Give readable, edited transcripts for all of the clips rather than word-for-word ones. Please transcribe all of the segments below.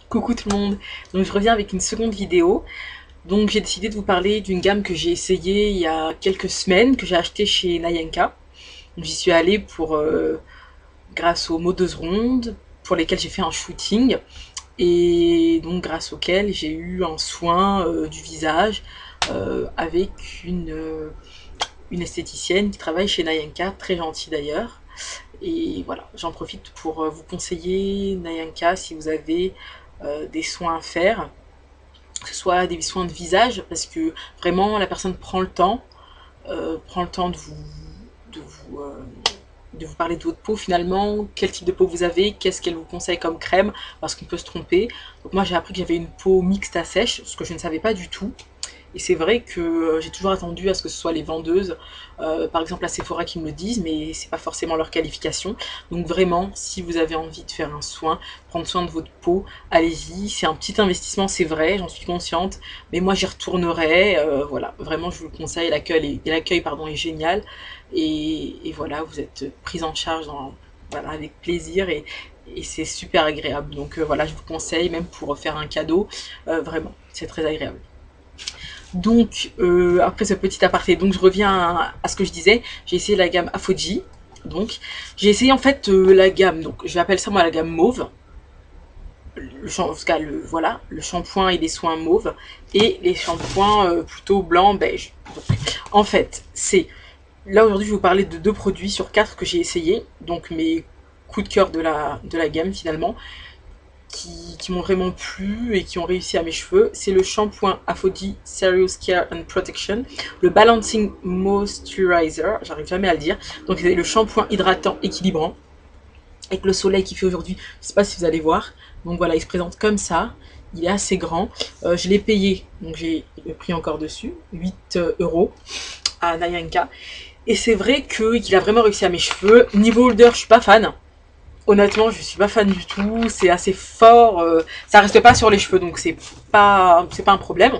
Coucou tout le monde, donc je reviens avec une seconde vidéo. Donc j'ai décidé de vous parler d'une gamme que j'ai essayée il y a quelques semaines, que j'ai acheté chez Nayanka. J'y suis allée grâce aux modeuses rondes pour lesquelles j'ai fait un shooting et donc grâce auquel j'ai eu un soin du visage avec une esthéticienne qui travaille chez Nayanka, très gentille d'ailleurs. Et voilà, j'en profite pour vous conseiller Nayanka si vous avez des soins à faire, que ce soit des soins de visage, parce que vraiment la personne prend le temps de vous, euh, de vous parler de votre peau finalement, quel type de peau vous avez, qu'est-ce qu'elle vous conseille comme crème, parce qu'on peut se tromper. Donc moi j'ai appris que j'avais une peau mixte à sèche, ce que je ne savais pas du tout. Et c'est vrai que j'ai toujours attendu à ce que ce soit les vendeuses, par exemple à Sephora, qui me le disent, mais c'est pas forcément leur qualification. Donc vraiment, si vous avez envie de faire un soin, prendre soin de votre peau, allez-y. C'est un petit investissement, c'est vrai, j'en suis consciente, mais moi j'y retournerai. Voilà, vraiment je vous le conseille. L'accueil pardon est génial, et voilà, vous êtes prise en charge voilà, avec plaisir et c'est super agréable. Donc voilà, je vous conseille même pour faire un cadeau, vraiment, c'est très agréable. Donc, après ce petit aparté, donc je reviens à ce que je disais. J'ai essayé la gamme Afoji. Donc, j'ai essayé en fait la gamme, donc j'appelle ça moi la gamme mauve. En tout cas, voilà, le shampoing et les soins mauve et les shampoings plutôt blanc beige. Donc, en fait, c'est là aujourd'hui je vais vous parler de 2 produits sur 4 que j'ai essayé, donc mes coups de cœur de la gamme finalement, qui m'ont vraiment plu et qui ont réussi à mes cheveux. C'est le shampoing Aphodi Serious Care and Protection, le Balancing Moisturizer, j'arrive jamais à le dire. Donc c'est le shampoing hydratant équilibrant, avec le soleil qui fait aujourd'hui, je sais pas si vous allez voir. Donc voilà, il se présente comme ça, il est assez grand. Je l'ai payé, donc j'ai le prix encore dessus, 8 euros à Nayanka. Et c'est vrai qu'il a vraiment réussi à mes cheveux. Niveau odeur, je suis pas fan. Honnêtement, je suis pas fan du tout. C'est assez fort. Ça reste pas sur les cheveux, donc c'est pas un problème.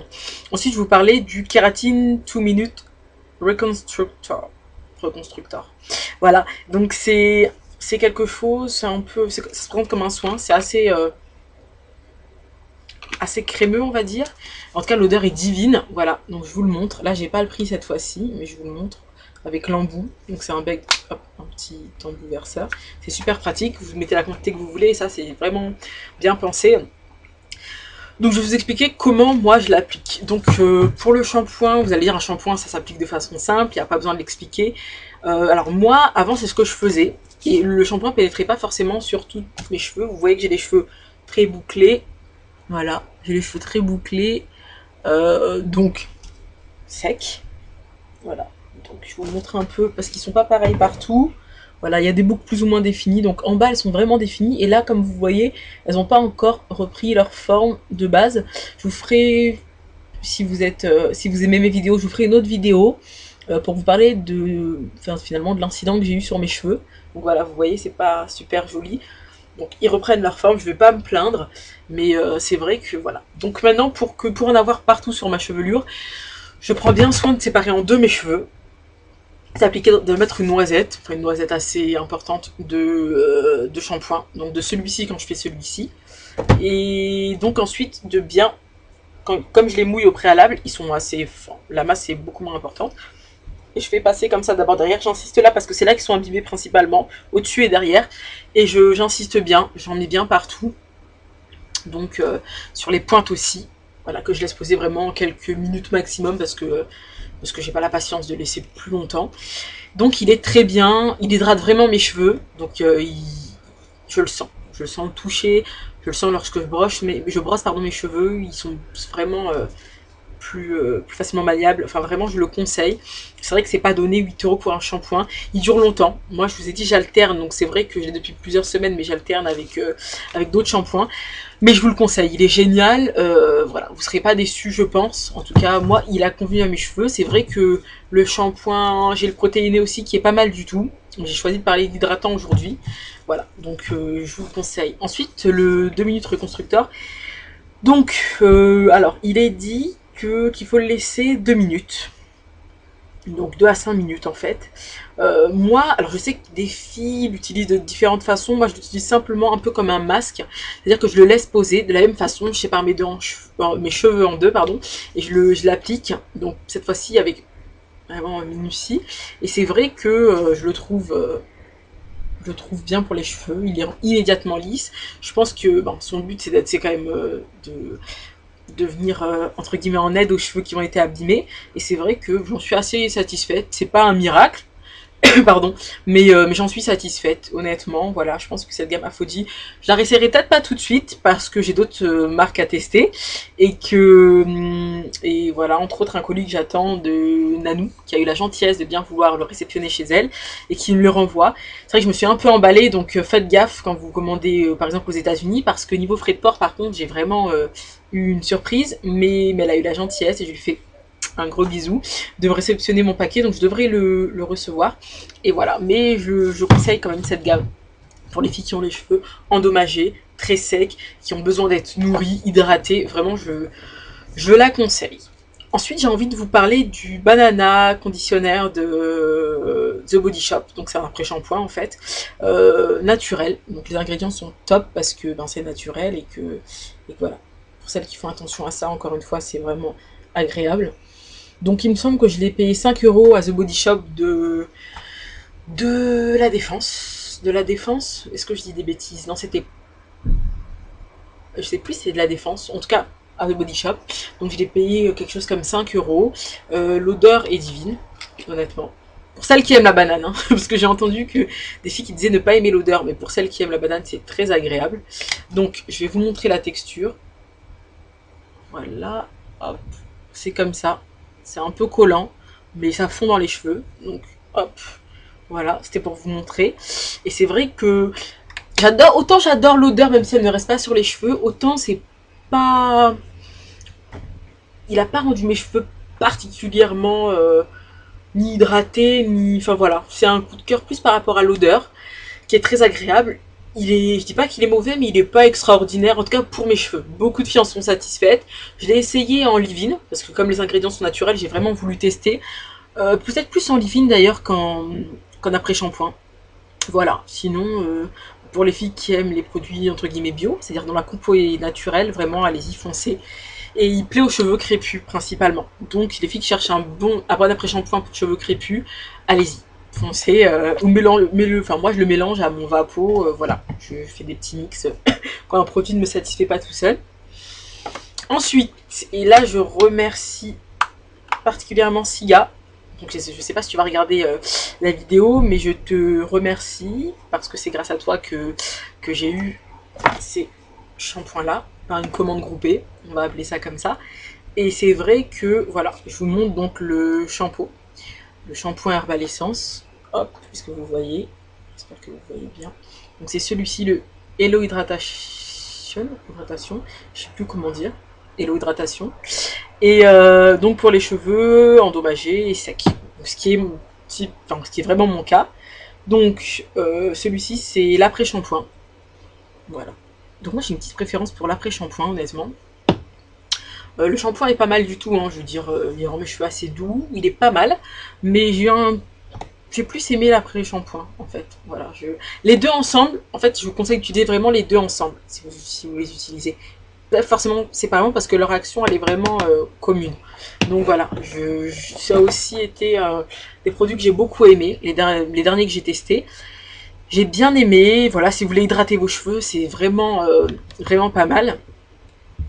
Ensuite, je vais vous parler du Keratin 2 Minute Reconstructor. Reconstructor. Voilà. Donc c'est quelque chose. C'est un peu. Ça se présente comme un soin. C'est assez crémeux, on va dire. En tout cas, l'odeur est divine. Voilà. Donc je vous le montre. Là, j'ai pas le prix cette fois-ci, mais je vous le montre avec l'embout. Donc c'est un bec, hop, un petit embout vers ça. C'est super pratique. Vous mettez la quantité que vous voulez et ça, c'est vraiment bien pensé. Donc je vais vous expliquer comment moi je l'applique. Donc pour le shampoing, vous allez dire un shampoing, ça s'applique de façon simple, il n'y a pas besoin de l'expliquer. Alors moi, avant c'est ce que je faisais. Et le shampoing ne pénétrait pas forcément sur tous mes cheveux. Vous voyez que j'ai les cheveux très bouclés. Voilà, j'ai les cheveux très bouclés. Donc secs. Voilà. Donc je vais vous montrer un peu parce qu'ils sont pas pareils partout. Voilà, il y a des boucles plus ou moins définies. Donc en bas, elles sont vraiment définies. Et là, comme vous voyez, elles n'ont pas encore repris leur forme de base. Je vous ferai, si vous aimez mes vidéos, je vous ferai une autre vidéo pour vous parler finalement de l'incident que j'ai eu sur mes cheveux. Donc voilà, vous voyez, c'est pas super joli. Donc ils reprennent leur forme, je vais pas me plaindre, mais c'est vrai que voilà. Donc maintenant, pour en avoir partout sur ma chevelure, je prends bien soin de séparer en deux mes cheveux. C'est appliqué de mettre une noisette, enfin une noisette assez importante de shampoing, donc de celui-ci quand je fais celui-ci. Et donc ensuite de bien, comme je les mouille au préalable, ils sont assez forts, la masse est beaucoup moins importante. Et je fais passer comme ça d'abord derrière, j'insiste là parce que c'est là qu'ils sont imbibés principalement, au-dessus et derrière. Et j'insiste bien, j'en mets bien partout, donc sur les pointes aussi. Voilà, que je laisse poser vraiment quelques minutes maximum parce que j'ai pas la patience de laisser plus longtemps. Donc il est très bien, il hydrate vraiment mes cheveux, donc je le sens toucher, je le sens lorsque je brosse pardon, mes cheveux, ils sont vraiment plus facilement malléables, enfin vraiment je le conseille. C'est vrai que c'est pas donné 8 euros pour un shampoing, il dure longtemps, moi je vous ai dit j'alterne, donc c'est vrai que j'ai depuis plusieurs semaines, mais j'alterne avec d'autres shampoings, mais je vous le conseille, il est génial, voilà, vous serez pas déçus je pense, en tout cas moi il a convenu à mes cheveux, c'est vrai que le shampoing, j'ai le protéiné aussi qui est pas mal du tout, j'ai choisi de parler d'hydratant aujourd'hui, voilà, donc je vous le conseille. Ensuite le 2 minutes reconstructeur, donc alors il est dit qu'il faut le laisser 2 minutes. Donc 2 à 5 minutes en fait. Moi, alors je sais que des filles l'utilisent de différentes façons. Moi je l'utilise simplement un peu comme un masque. C'est-à-dire que je le laisse poser de la même façon. Je sépare mes cheveux en deux, pardon. Et je l'applique. Donc cette fois-ci avec vraiment minutie. Et c'est vrai que je le trouve bien pour les cheveux. Il est immédiatement lisse. Je pense que bon, son but c'est quand même de venir entre guillemets en aide aux cheveux qui ont été abîmés, et c'est vrai que j'en suis assez satisfaite. C'est pas un miracle, pardon, mais j'en suis satisfaite, honnêtement. Voilà, je pense que cette gamme Aphodie, je la réessayerai peut-être pas tout de suite parce que j'ai d'autres marques à tester, et voilà, entre autres un colis que j'attends de Nanou, qui a eu la gentillesse de bien vouloir le réceptionner chez elle et qui me le renvoie. C'est vrai que je me suis un peu emballée, donc faites gaffe quand vous commandez par exemple aux États-Unis, parce que niveau frais de port, par contre, j'ai vraiment eu une surprise, mais elle a eu la gentillesse et je lui fais un gros bisou de me réceptionner mon paquet, donc je devrais le recevoir. Et voilà, mais je conseille quand même cette gamme pour les filles qui ont les cheveux endommagés, très secs, qui ont besoin d'être nourries, hydratées. Vraiment, je la conseille. Ensuite, j'ai envie de vous parler du banana conditionnaire de The Body Shop. Donc c'est un après-shampoing en fait, naturel. Donc les ingrédients sont top parce que ben, c'est naturel et que voilà. Pour celles qui font attention à ça, encore une fois, c'est vraiment agréable. Donc il me semble que je l'ai payé 5 € à The Body Shop de la Défense. De la Défense. Est-ce que je dis des bêtises? Non, c'était... Je sais plus si c'est de la Défense. En tout cas, à The Body Shop. Donc je l'ai payé quelque chose comme 5 €. L'odeur est divine, honnêtement. Pour celles qui aiment la banane, hein, parce que j'ai entendu que des filles qui disaient ne pas aimer l'odeur, mais pour celles qui aiment la banane, c'est très agréable. Donc je vais vous montrer la texture. Voilà, hop, c'est comme ça. C'est un peu collant, mais ça fond dans les cheveux. Donc hop, voilà, c'était pour vous montrer. Et c'est vrai que autant j'adore l'odeur, même si elle ne reste pas sur les cheveux, autant c'est pas... Il a pas rendu mes cheveux particulièrement ni hydratés, ni... Enfin voilà, c'est un coup de cœur plus par rapport à l'odeur, qui est très agréable. Je dis pas qu'il est mauvais, mais il est pas extraordinaire, en tout cas pour mes cheveux. Beaucoup de filles en sont satisfaites. Je l'ai essayé en leave-in, parce que comme les ingrédients sont naturels, j'ai vraiment voulu tester. Peut-être plus en leave-in d'ailleurs qu'en après-shampoing. Voilà, sinon, pour les filles qui aiment les produits entre guillemets bio, c'est-à-dire dont la compo est naturelle, vraiment, allez-y, foncez. Et il plaît aux cheveux crépus principalement. Donc les filles qui cherchent un bon après-shampoing pour cheveux crépus, allez-y, foncez. Enfin moi je le mélange à mon vapeau, voilà, je fais des petits mix quand un produit ne me satisfait pas tout seul. Ensuite, et là je remercie particulièrement Sia. Donc je sais pas si tu vas regarder la vidéo, mais je te remercie parce que c'est grâce à toi que j'ai eu ces shampoings là par une commande groupée, on va appeler ça comme ça. Et c'est vrai que voilà, je vous montre donc le shampoing Herbal Essence. Hop, puisque vous voyez, j'espère que vous voyez bien. Donc c'est celui-ci, le Hello Hydratation, je sais plus comment dire, Hello Hydratation. Et donc pour les cheveux endommagés et secs, ce qui est vraiment mon cas. Donc celui-ci c'est l'après-shampoing. Voilà. Donc moi j'ai une petite préférence pour l'après-shampoing, honnêtement. Le shampoing est pas mal du tout, hein, je veux dire, il rend mes cheveux assez doux, il est pas mal, mais j'ai plus aimé l'après-shampoing, en fait. Voilà, les deux ensemble, en fait, je vous conseille d'utiliser vraiment les deux ensemble, si vous les utilisez. Pas forcément séparément, parce que leur action, elle est vraiment commune. Donc voilà, ça a aussi été des produits que j'ai beaucoup aimés, les derniers que j'ai testés. J'ai bien aimé, voilà, si vous voulez hydrater vos cheveux, c'est vraiment, vraiment pas mal.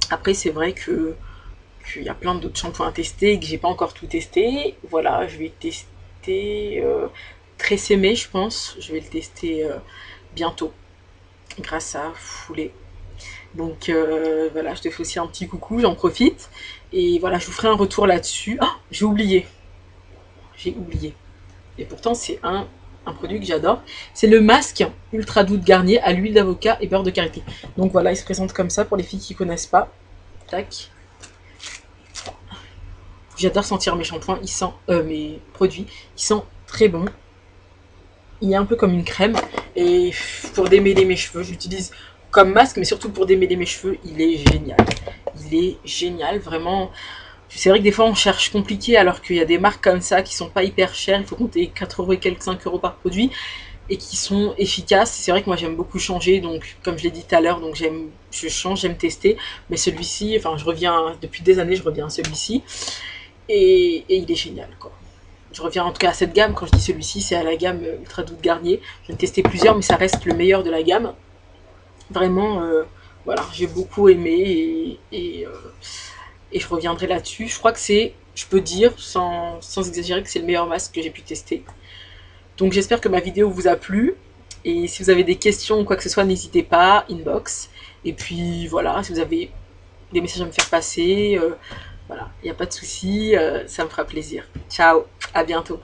Après, c'est vrai qu'il y a plein d'autres shampoings à tester et que j'ai pas encore tout testé. Voilà, je vais tester Tresemmé, je pense. Je vais le tester bientôt grâce à Foulée. Donc voilà, je te fais aussi un petit coucou, j'en profite. Et voilà, je vous ferai un retour là-dessus. Ah, j'ai oublié. Et pourtant, c'est un produit que j'adore. C'est le masque ultra doux de Garnier à l'huile d'avocat et beurre de karité. Donc voilà, il se présente comme ça pour les filles qui connaissent pas. Tac. J'adore sentir mes shampoings, mes produits, ils sentent très bon. Il est un peu comme une crème, et pour démêler mes cheveux, je l'utilise comme masque, mais surtout pour démêler mes cheveux, il est génial. Il est génial, vraiment. C'est vrai que des fois on cherche compliqué alors qu'il y a des marques comme ça qui sont pas hyper chères, il faut compter 4 euros et quelques 5 euros par produit et qui sont efficaces. C'est vrai que moi j'aime beaucoup changer, donc comme je l'ai dit tout à l'heure, donc je change, j'aime tester, mais celui-ci, enfin je reviens, depuis des années je reviens à celui-ci et il est génial quoi. Je reviens en tout cas à cette gamme, quand je dis celui-ci c'est à la gamme Ultra Doux de Garnier, j'en ai testé plusieurs mais ça reste le meilleur de la gamme. Vraiment, voilà, j'ai beaucoup aimé et je reviendrai là-dessus. Je crois que c'est, je peux dire sans exagérer que c'est le meilleur masque que j'ai pu tester. Donc j'espère que ma vidéo vous a plu. Et si vous avez des questions ou quoi que ce soit, n'hésitez pas, inbox. Et puis voilà, si vous avez des messages à me faire passer, voilà, il n'y a pas de souci, ça me fera plaisir. Ciao, à bientôt.